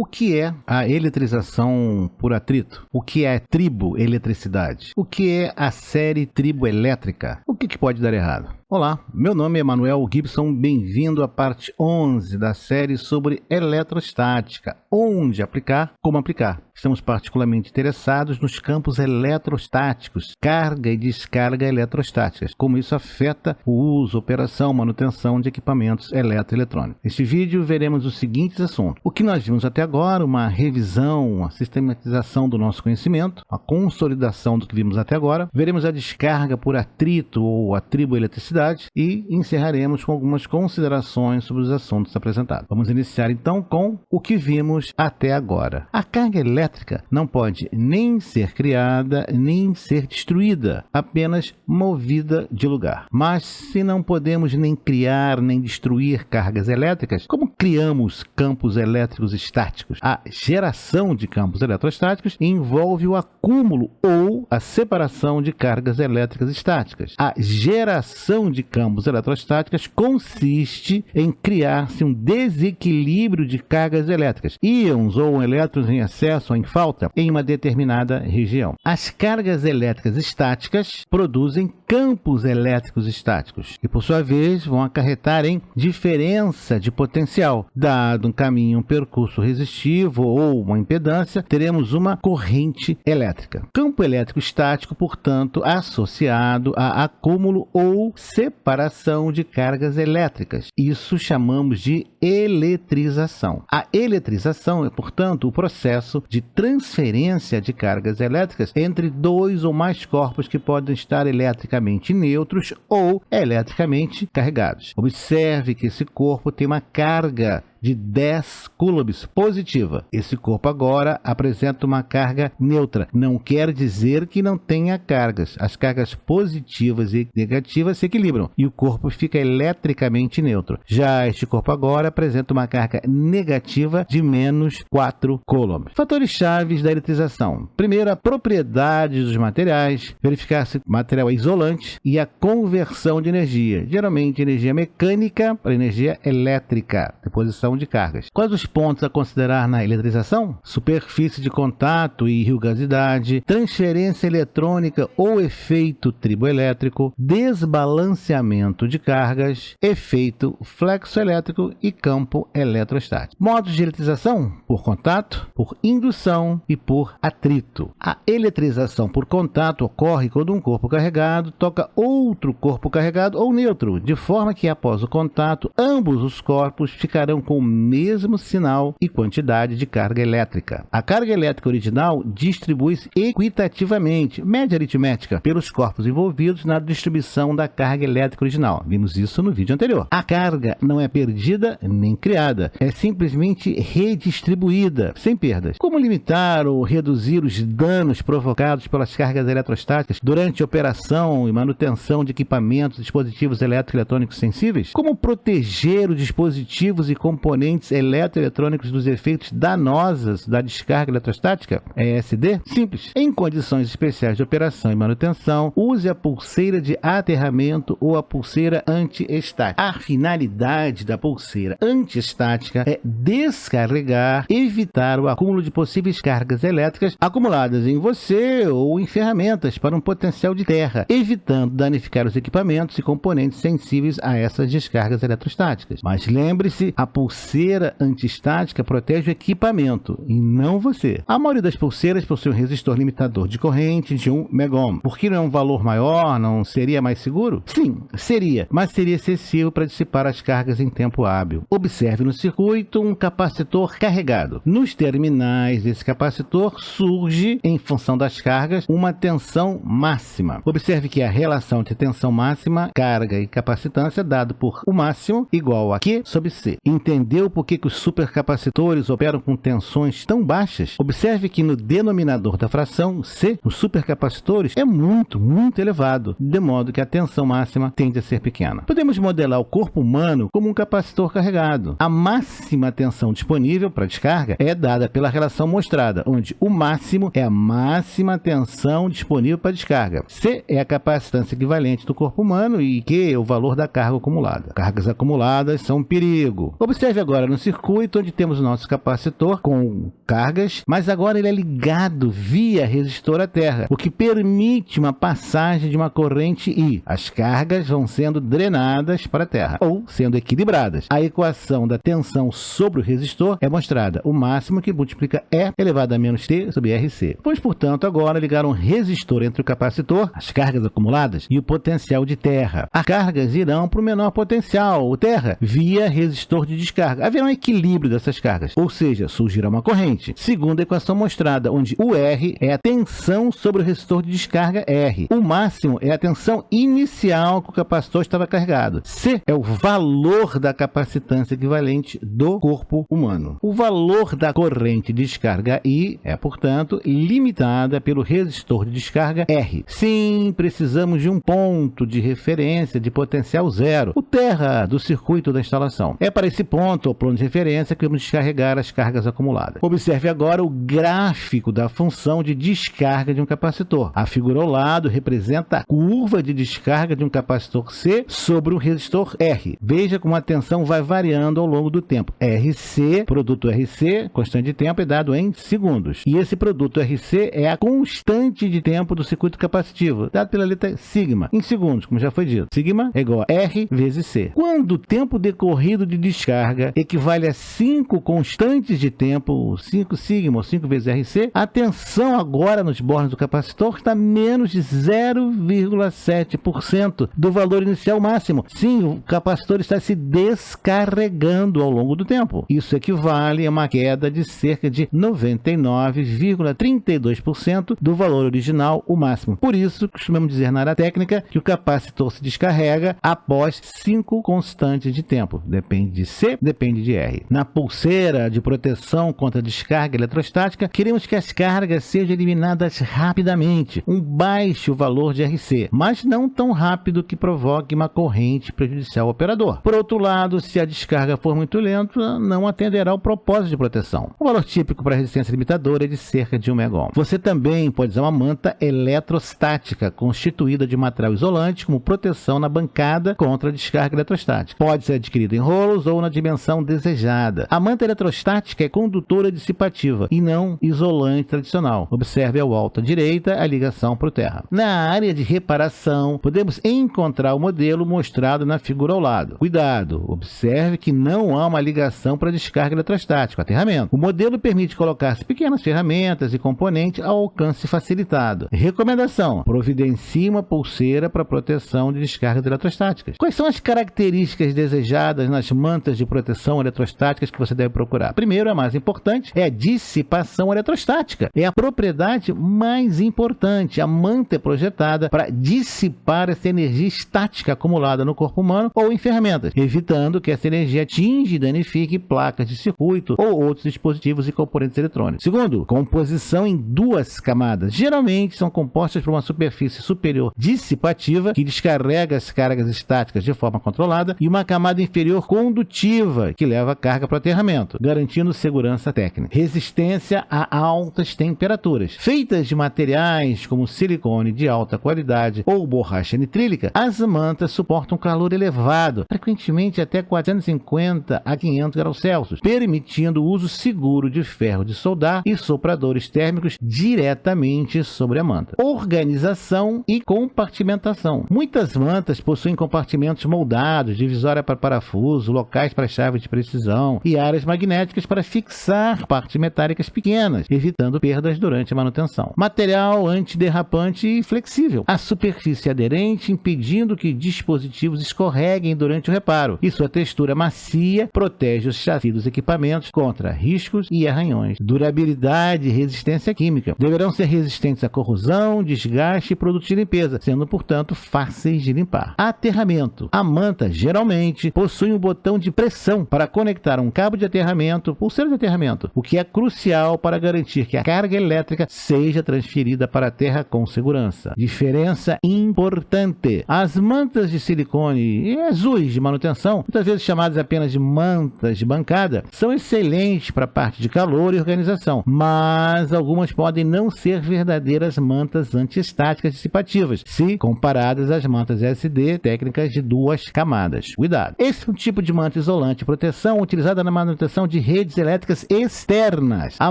O que é a eletrização por atrito? O que é triboeletricidade? O que é a série triboelétrica? O que pode dar errado? Olá, meu nome é Manuel Gibson, bem-vindo à parte 11 da série sobre eletrostática, onde aplicar, como aplicar. Estamos particularmente interessados nos campos eletrostáticos, carga e descarga eletrostáticas, como isso afeta o uso, operação, manutenção de equipamentos eletroeletrônicos. Neste vídeo veremos os seguintes assuntos. O que nós vimos até agora, uma revisão, uma sistematização do nosso conhecimento, a consolidação do que vimos até agora. Veremos a descarga por atrito ou a triboeletricidade e encerraremos com algumas considerações sobre os assuntos apresentados. Vamos iniciar então com o que vimos até agora. A carga elétrica não pode nem ser criada nem ser destruída, apenas movida de lugar. Mas se não podemos nem criar nem destruir cargas elétricas, como criamos campos elétricos estáticos? A geração de campos eletrostáticos envolve o acúmulo ou a separação de cargas elétricas estáticas. A geração de campos eletrostáticas consiste em criar-se um desequilíbrio de cargas elétricas, íons ou elétrons em excesso ou em falta, em uma determinada região. As cargas elétricas estáticas produzem campos elétricos estáticos, que por sua vez vão acarretar em diferença de potencial. Dado um caminho, um percurso resistivo ou uma impedância, teremos uma corrente elétrica. Campo elétrico estático, portanto, associado a acúmulo ou separação de cargas elétricas. Isso chamamos de eletrização. A eletrização é, portanto, o processo de transferência de cargas elétricas entre dois ou mais corpos que podem estar eletricamente neutros ou eletricamente carregados. Observe que esse corpo tem uma carga de 10 coulombs positiva. Esse corpo agora apresenta uma carga neutra. Não quer dizer que não tenha cargas. As cargas positivas e negativas se equilibram e o corpo fica eletricamente neutro. Já este corpo agora apresenta uma carga negativa de menos 4 coulombs. Fatores chaves da eletrização. Primeiro, a propriedade dos materiais, verificar se o material é isolante e a conversão de energia, geralmente energia mecânica para energia elétrica, deposição de cargas. Quais os pontos a considerar na eletrização? Superfície de contato e rugosidade, transferência eletrônica ou efeito triboelétrico, desbalanceamento de cargas, efeito flexoelétrico e campo eletrostático. Modos de eletrização: por contato, por indução e por atrito. A eletrização por contato ocorre quando um corpo carregado toca outro corpo carregado ou neutro, de forma que após o contato, ambos os corpos ficarão com o mesmo sinal e quantidade de carga elétrica. A carga elétrica original distribui-se equitativamente, média aritmética, pelos corpos envolvidos na distribuição da carga elétrica original. Vimos isso no vídeo anterior. A carga não é perdida nem criada, é simplesmente redistribuída, sem perdas. Como limitar ou reduzir os danos provocados pelas cargas eletrostáticas durante operação e manutenção de equipamentos e dispositivos eletroeletrônicos sensíveis? Como proteger os dispositivos e componentes eletroeletrônicos dos efeitos danosos da descarga eletrostática? ESD? Simples. Em condições especiais de operação e manutenção, use a pulseira de aterramento ou a pulseira anti-estática. A finalidade da pulseira anti-estática é descarregar, evitar o acúmulo de possíveis cargas elétricas acumuladas em você ou em ferramentas para um potencial de terra, evitando danificar os equipamentos e componentes sensíveis a essas descargas eletrostáticas. Mas lembre-se, a pulseira antiestática protege o equipamento e não você. A maioria das pulseiras possui um resistor limitador de corrente de 1 megohm. Por que não é um valor maior? Não seria mais seguro? Sim, seria, mas seria excessivo para dissipar as cargas em tempo hábil. Observe no circuito um capacitor carregado. Nos terminais desse capacitor surge, em função das cargas, uma tensão máxima. Observe que a relação de tensão máxima, carga e capacitância é dado por o máximo igual a Q sobre C. Entendeu por que os supercapacitores operam com tensões tão baixas? Observe que no denominador da fração C, os supercapacitores é muito elevado, de modo que a tensão máxima tende a ser pequena. Podemos modelar o corpo humano como um capacitor carregado. A máxima tensão disponível para descarga é dada pela relação mostrada, onde o máximo é a máxima tensão disponível para descarga. C é a capacitância equivalente do corpo humano e Q é o valor da carga acumulada. Cargas acumuladas são um perigo. Observe Observe agora no circuito onde temos o nosso capacitor com cargas, mas agora ele é ligado via resistor à terra, o que permite uma passagem de uma corrente e as cargas vão sendo drenadas para a terra, ou sendo equilibradas. A equação da tensão sobre o resistor é mostrada, o máximo que multiplica E elevado a menos T sobre RC. Vamos, portanto, agora ligar um resistor entre o capacitor, as cargas acumuladas e o potencial de terra. As cargas irão para o menor potencial, o terra, via resistor de descarga. Haverá um equilíbrio dessas cargas, ou seja, surgirá uma corrente. Segundo a equação mostrada, onde o R é a tensão sobre o resistor de descarga R. O máximo é a tensão inicial que o capacitor estava carregado. C é o valor da capacitância equivalente do corpo humano. O valor da corrente de descarga I é, portanto, limitada pelo resistor de descarga R. Sim, precisamos de um ponto de referência de potencial zero, o terra do circuito da instalação. É para esse ponto, ou plano de referência, que vamos descarregar as cargas acumuladas. Observe agora o gráfico da função de descarga de um capacitor. A figura ao lado representa a curva de descarga de um capacitor C sobre um resistor R. Veja como a tensão vai variando ao longo do tempo. RC, produto RC, constante de tempo, é dado em segundos. E esse produto RC é a constante de tempo do circuito capacitivo, dado pela letra sigma, em segundos, como já foi dito. Sigma é igual a R vezes C. Quando o tempo decorrido de descarga equivale a 5 constantes de tempo, 5 sigma ou 5 vezes RC, a tensão agora nos bornes do capacitor está menos de 0,7% do valor inicial máximo. Sim, o capacitor está se descarregando ao longo do tempo. Isso equivale a uma queda de cerca de 99,32% do valor original, o máximo. Por isso, costumamos dizer na área técnica que o capacitor se descarrega após 5 constantes de tempo. Depende de C, depende de R. Na pulseira de proteção contra descarga eletrostática, queremos que as cargas sejam eliminadas rapidamente, um baixo valor de RC, mas não tão rápido que provoque uma corrente prejudicial ao operador. Por outro lado, se a descarga for muito lenta, não atenderá ao propósito de proteção. O valor típico para a resistência limitadora é de cerca de 1 MΩ. Você também pode usar uma manta eletrostática, constituída de material isolante como proteção na bancada contra a descarga eletrostática. Pode ser adquirida em rolos ou na dimensão desejada. A manta eletrostática é condutora dissipativa e não isolante tradicional. Observe ao alto à direita a ligação para o terra. Na área de reparação, podemos encontrar o modelo mostrado na figura ao lado. Cuidado, observe que não há uma ligação para descarga eletrostática, aterramento. O modelo permite colocar pequenas ferramentas e componentes ao alcance facilitado. Recomendação: providencie uma pulseira para proteção de descargas eletrostáticas. Quais são as características desejadas nas mantas de proteção eletrostáticas que você deve procurar? Primeiro, a mais importante, é a dissipação eletrostática. É a propriedade mais importante. A manta é projetada para dissipar essa energia estática acumulada no corpo humano ou em ferramentas, evitando que essa energia atinja e danifique placas de circuito ou outros dispositivos e componentes eletrônicos. Segundo, composição em 2 camadas. Geralmente são compostas por uma superfície superior dissipativa, que descarrega as cargas estáticas de forma controlada, e uma camada inferior condutiva, que leva a carga para o aterramento, garantindo segurança técnica. Resistência a altas temperaturas. Feitas de materiais como silicone de alta qualidade ou borracha nitrílica, as mantas suportam calor elevado, frequentemente até 450 a 500 graus Celsius, permitindo o uso seguro de ferro de soldar e sopradores térmicos diretamente sobre a manta. Organização e compartimentação. Muitas mantas possuem compartimentos moldados, divisória para parafuso, locais para chave de precisão e áreas magnéticas para fixar partes metálicas pequenas, evitando perdas durante a manutenção. Material antiderrapante e flexível. A superfície aderente impedindo que dispositivos escorreguem durante o reparo. E sua textura macia protege os chassis dos equipamentos contra riscos e arranhões. Durabilidade e resistência química. Deverão ser resistentes à corrosão, desgaste e produtos de limpeza, sendo, portanto, fáceis de limpar. Aterramento. A manta, geralmente, possui um botão de pressão para conectar um cabo de aterramento, pulseira de aterramento, o que é crucial para garantir que a carga elétrica seja transferida para a terra com segurança. Diferença importante. As mantas de silicone e azuis de manutenção, muitas vezes chamadas apenas de mantas de bancada, são excelentes para a parte de calor e organização, mas algumas podem não ser verdadeiras mantas antiestáticas dissipativas, se comparadas às mantas SD técnicas de 2 camadas. Cuidado! Esse é um tipo de manta isolante antiproteção utilizada na manutenção de redes elétricas externas. A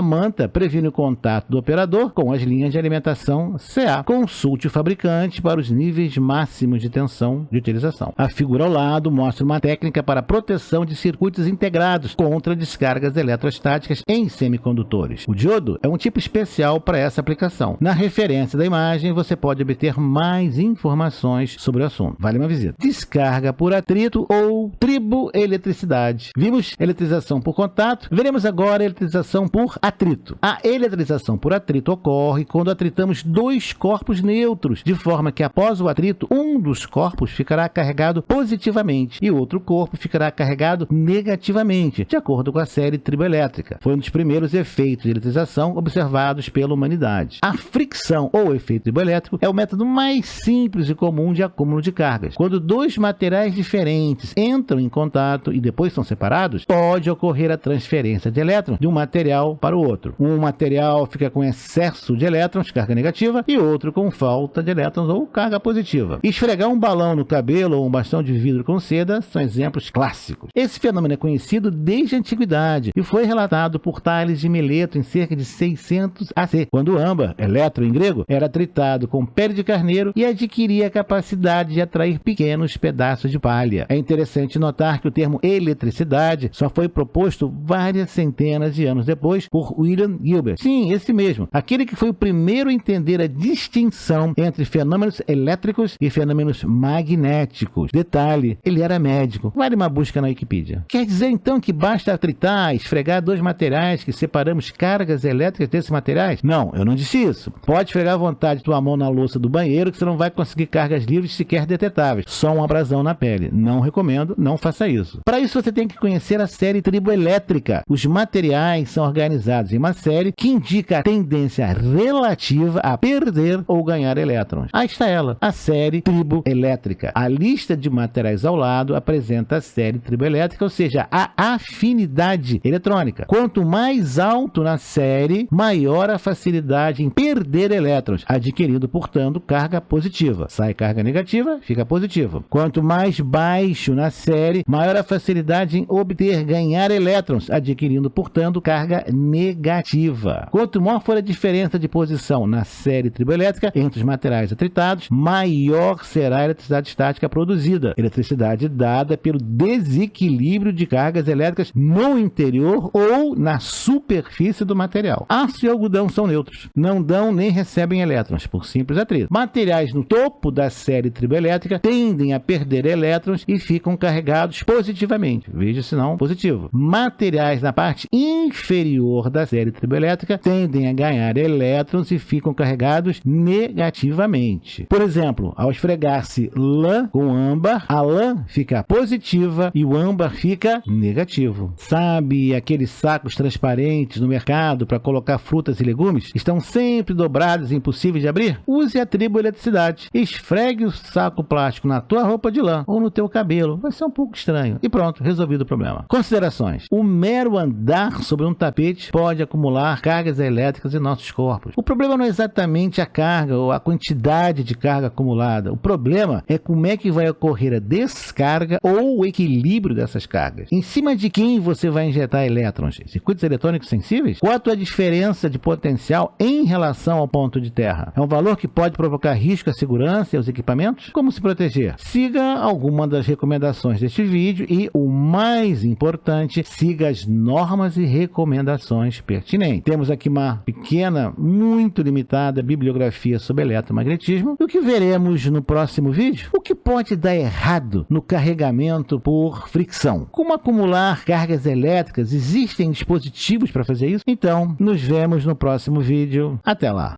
manta previne o contato do operador com as linhas de alimentação CA. Consulte o fabricante para os níveis máximos de tensão de utilização. A figura ao lado mostra uma técnica para proteção de circuitos integrados contra descargas eletrostáticas em semicondutores. O diodo é um tipo especial para essa aplicação. Na referência da imagem, você pode obter mais informações sobre o assunto. Vale uma visita. Descarga por atrito ou triboeletricidade. Vimos eletrização por contato, veremos agora eletrização por atrito. A eletrização por atrito ocorre quando atritamos dois corpos neutros, de forma que após o atrito, um dos corpos ficará carregado positivamente e outro corpo ficará carregado negativamente, de acordo com a série triboelétrica. Foi um dos primeiros efeitos de eletrização observados pela humanidade. A fricção ou efeito triboelétrico é o método mais simples e comum de acúmulo de cargas. Quando dois materiais diferentes entram em contato e depois são separados, pode ocorrer a transferência de elétrons de um material para o outro. Um material fica com excesso de elétrons, carga negativa, e outro com falta de elétrons ou carga positiva. Esfregar um balão no cabelo ou um bastão de vidro com seda são exemplos clássicos. Esse fenômeno é conhecido desde a antiguidade e foi relatado por Tales de Mileto em cerca de 600 AC, quando o âmbar, eletro em grego, era tritado com pele de carneiro e adquiria a capacidade de atrair pequenos pedaços de palha. É interessante notar que o termo eletricidade só foi proposto várias centenas de anos depois por William Gilbert. Sim, esse mesmo. Aquele que foi o primeiro a entender a distinção entre fenômenos elétricos e fenômenos magnéticos. Detalhe, ele era médico. Vale uma busca na Wikipedia. Quer dizer então que basta atritar, esfregar dois materiais que separamos cargas elétricas desses materiais? Não, eu não disse isso. Pode esfregar à vontade tua mão na louça do banheiro que você não vai conseguir cargas livres sequer detetáveis. Só um abrasão na pele. Não recomendo, não faça isso. Para isso você tem que conhecer a série triboelétrica. Os materiais são organizados em uma série que indica a tendência relativa a perder ou ganhar elétrons. Aí está ela, a série triboelétrica. A lista de materiais ao lado apresenta a série triboelétrica, ou seja, a afinidade eletrônica. Quanto mais alto na série, maior a facilidade em perder elétrons, adquirindo, portanto, carga positiva. Sai carga negativa, fica positiva. Quanto mais baixo na série, maior a facilidade em obter, ganhar elétrons, adquirindo, portanto, carga negativa. Quanto maior for a diferença de posição na série triboelétrica entre os materiais atritados, maior será a eletricidade estática produzida, eletricidade dada pelo desequilíbrio de cargas elétricas no interior ou na superfície do material. Aço e algodão são neutros, não dão nem recebem elétrons, por simples atrito. Materiais no topo da série triboelétrica tendem a perder elétrons e ficam carregados positivamente, veja se não positivo. Materiais na parte inferior da série triboelétrica tendem a ganhar elétrons e ficam carregados negativamente. Por exemplo, ao esfregar-se lã com âmbar, a lã fica positiva e o âmbar fica negativo. Sabe aqueles sacos transparentes no mercado para colocar frutas e legumes? Estão sempre dobrados e impossíveis de abrir? Use a triboeletricidade. Esfregue o saco plástico na tua roupa de lã ou no teu cabelo. Vai ser um pouco estranho. E pronto, resolvido o problema. Considerações. O mero andar sobre um tapete pode acumular cargas elétricas em nossos corpos. O problema não é exatamente a carga ou a quantidade de carga acumulada. O problema é como é que vai ocorrer a descarga ou o equilíbrio dessas cargas. Em cima de quem você vai injetar elétrons? Circuitos eletrônicos sensíveis? Quanto é a diferença de potencial em relação ao ponto de terra? É um valor que pode provocar risco à segurança e aos equipamentos? Como se proteger? Siga alguma das recomendações deste vídeo e, o mais importante, siga as normas e recomendações pertinentes. Temos aqui uma pequena, muito limitada bibliografia sobre eletromagnetismo. E o que veremos no próximo vídeo? O que pode dar errado no carregamento por fricção? Como acumular cargas elétricas? Existem dispositivos para fazer isso? Então, nos vemos no próximo vídeo. Até lá!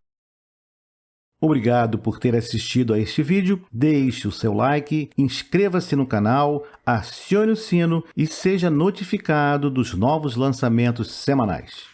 Obrigado por ter assistido a este vídeo. Deixe o seu like, inscreva-se no canal, acione o sino e seja notificado dos novos lançamentos semanais.